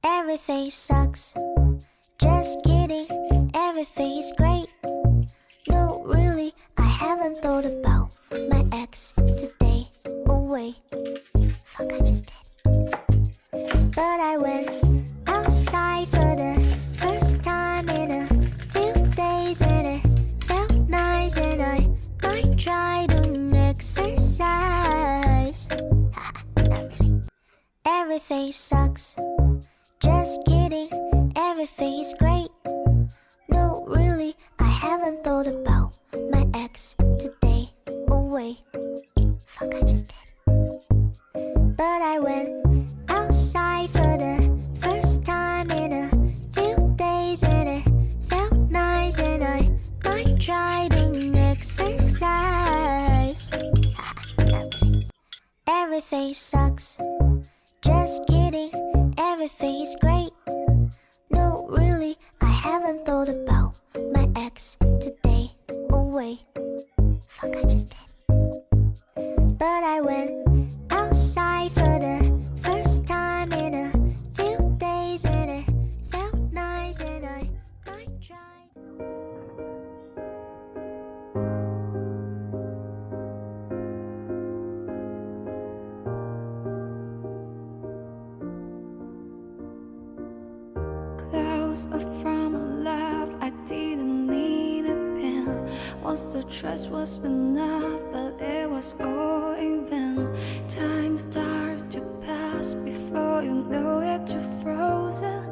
Everything sucks. Just kidding. Everything is great. No, really, I haven't thought about my ex today. Oh wait, fuck, I just did. But I went outside for the first time in a few days, and it felt nice, and I might try doing exercise. Not really. Everything sucks. Just kidding. Everything is great. No, really, I haven't thought about my ex today. Oh wait, fuck, I just did. But I went outside for the first time in a few days, and it felt nice, and I might try doing exercise. Not really. Everything sucks. Just kidding. Everything is great. No, really, I haven't thought about my ex today. Oh wait, fuck, I just did. But I went outside for the first time in a few days, and it felt nice, and I might try. Close up from love, I didn't need a pen. Once the trust was enough, but it was all in vain. Time starts to pass before you know it, you're frozen.